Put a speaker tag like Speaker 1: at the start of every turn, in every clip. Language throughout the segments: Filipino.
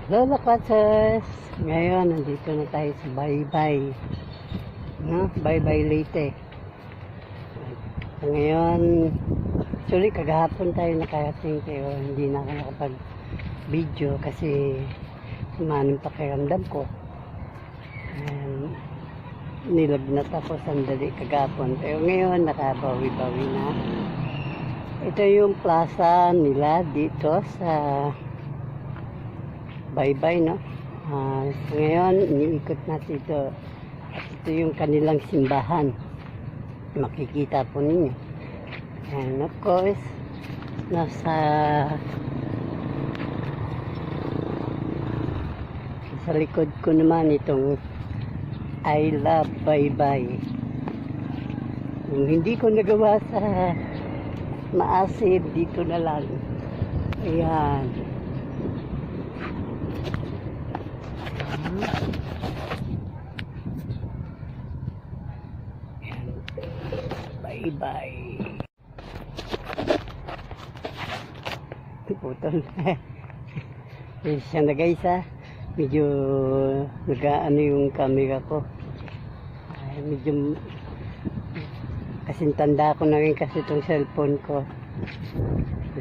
Speaker 1: Lola Katsas, ngayon nandito na tayo sa Baybay, no? Baybay Leyte. So, ngayon, actually kagahapon tayo nakarating pero hindi na ako nakapag-video kasi sumanong pakiramdam ko. Nilagnat ako sandali kagahapon pero ngayon nakabawi-bawi na. Ito yung plaza nila dito sa Baybay, no? So ngayon, iniikot natin ito. At ito yung kanilang simbahan. Makikita po ninyo. And of course, nasa likod ko naman itong I Love Baybay. Kung hindi ko nagawa sa Maasid, dito na lang. Ayan. Baybay. Putol. Siya na guys ha. Medyo nag-ano yung camera ko. Ay, medyo kasing tanda ko na rin kasi itong cellphone ko.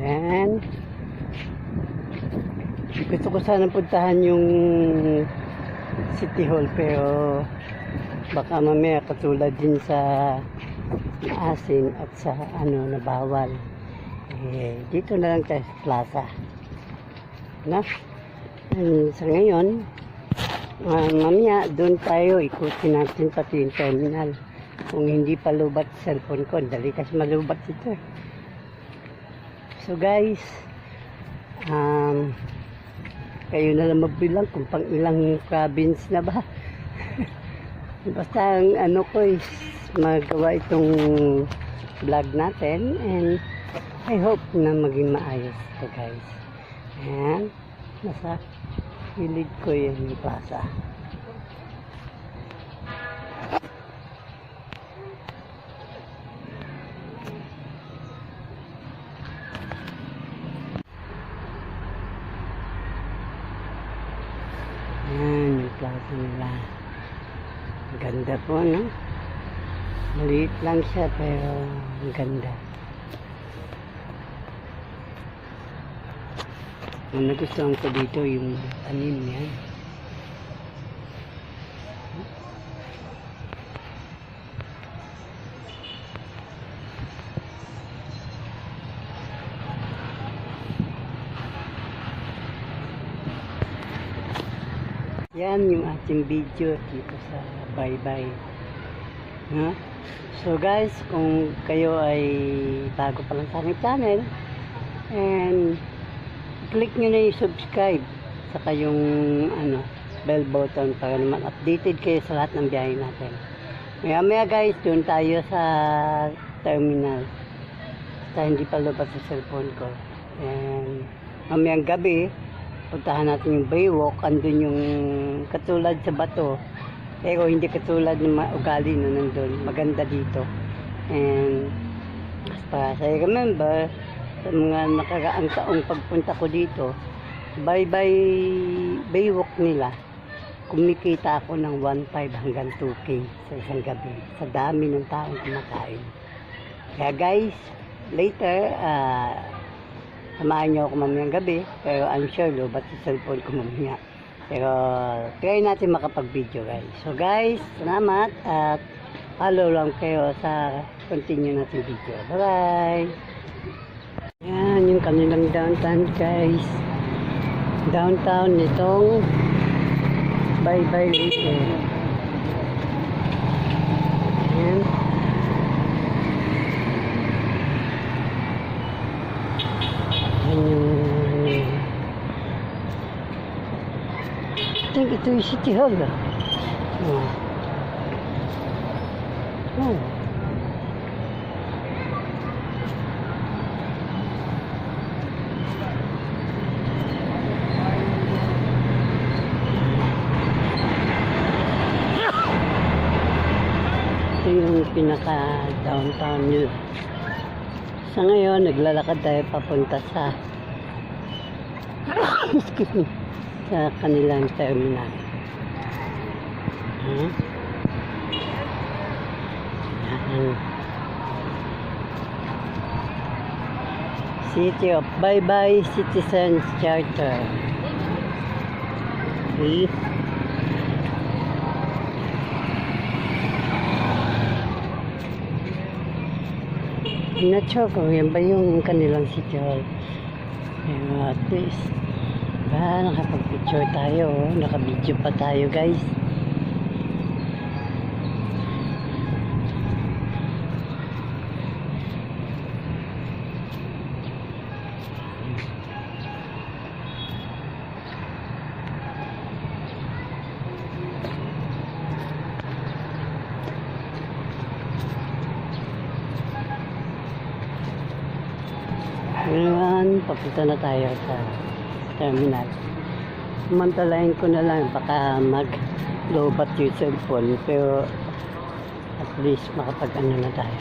Speaker 1: Yan. Gusto ko sana puntahan yung City Hall pero baka mamaya katulad din sa Maasin at sa ano na bawal. Dito na lang tayo sa plaza. No? Sa ngayon, mamaya doon tayo ikutin natin pati yung terminal. Kung hindi pa lubat cellphone ko, dali kasi malubat ito. So guys, kayo na lang magbilang kung pang ilang province na ba. Basta ang ano ko is magawa itong vlog natin and I hope na maging maayos ito guys. Ayan, nasa gilid ko yun yung plaza. Ayan yung plaza nila. Ganda po, no? Maliit lang siya pero ang ganda. Ang nagustuhan ko dito yung tanim yan. Yan yung ating video dito sa Baybay. Huh? So guys, kung kayo ay bago pa lang sa aking channel, and click nyo na yung subscribe saka yung ano, bell button para naman updated kayo sa lahat ng biyahe natin. Maya guys, doon tayo sa terminal. Basta hindi pa lubat sa cellphone ko. And mamayang gabi, puntahan natin yung Baywalk. Andun yung katulad sa bato. Pero hindi katulad ng ugali na nandun. Maganda dito. And as far as I remember, sa mga nakaraang taong pagpunta ko dito, Baywalk nila, kumikita ako ng 1.5 hanggang 2K sa isang gabi. Sa dami ng taong kumakain. Kaya guys, later, samahan nyo ako mamayang gabi, pero I'm sure lobat sa cellphone ko mamaya. Pero try natin makapag-video guys. So guys, salamat at follow lang kayo sa continue natin video. Bye bye! Yan yung kanilang downtown guys. Downtown nitong Baybay Leyte. Yan. I think ito yung City Hall. Ito yung pinaka downtown nyo. Sa ngayon, naglalakad tayo papunta sa excuse me, sa kanilang terminal. Yan. City of Bye-Bye Citizens Charter. Okay. I'm not sure kung yan ba yung kanilang city hall. Pero at least, nakapag-picture tayo. Naka-video pa tayo, guys. Ngayon, papunta na tayo sa terminal. Mantalayin ko na lang, baka mag-lobat yung cellphone, pero at least makapag-ano na tayo.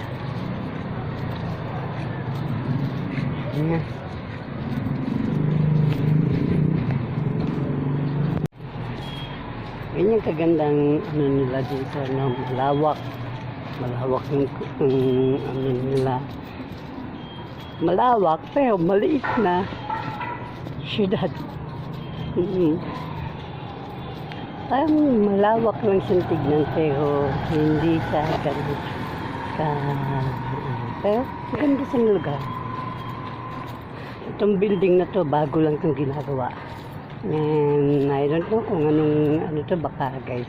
Speaker 1: Ayan. Yan yung kagandang ano nila dito, no? Malawak yung ano nila. Malawak pero maliit na syudad. Parang malawak lang siyang tignan pero hindi sa ganun pero maganda sa lugar. Itong building na to bago lang itong ginagawa, and I don't know kung ano to, baka guys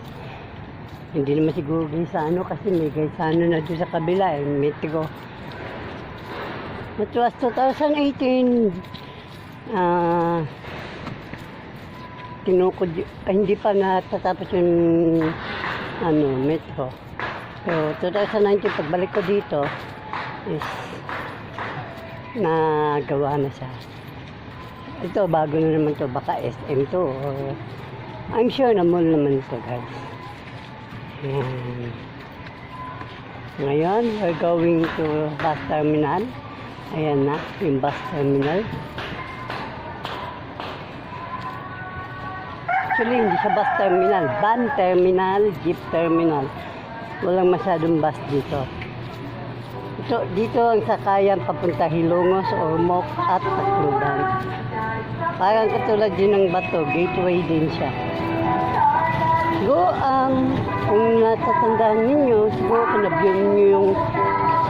Speaker 1: hindi naman siguro gaysano kasi may gaysano na doon sa kabila metro. It was 2018. Hindi pa natatapos yung metro. So 2019 pagbalik ko dito is nagawa na siya. Ito bago na naman to, baka SM to or I'm sure na mall naman ito, guys. Ngayon we're going to bus terminal. Ayan na, yung bus terminal. Actually, hindi siya bus terminal. Van terminal, jeep terminal. Walang masyadong bus dito. Dito ang sakayan papunta Hilongos, Ormoc at Tacloban. Parang katulad din ng Bato, gateway din siya. Siguro, kung natatandaan ninyo, siguro kung na-view nyo yung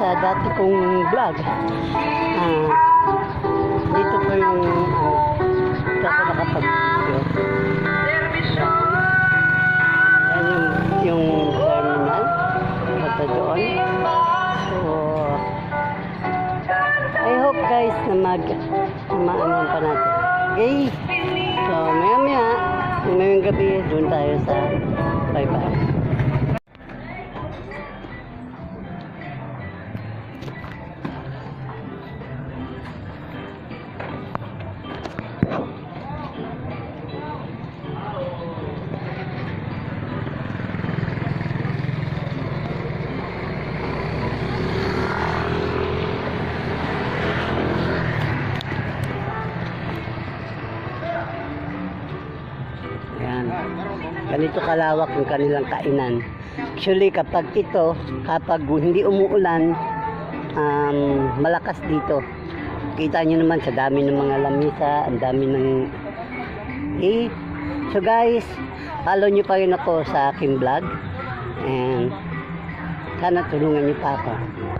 Speaker 1: sa dati kong vlog, dito po yung dito ako nakapag-video. Yan yung terminal punta doon. So I hope guys na maano pa natin. Okay, so maya ngayong gabi doon tayo sa Bye-Bye. Ganito kalawak yung kanilang kainan. Actually, kapag hindi umuulan, malakas dito. Kita nyo naman sa dami ng mga lamisa, ang dami ng... So guys, follow nyo pa rin ako sa aking vlog. And sana tulungan nyo pa ako.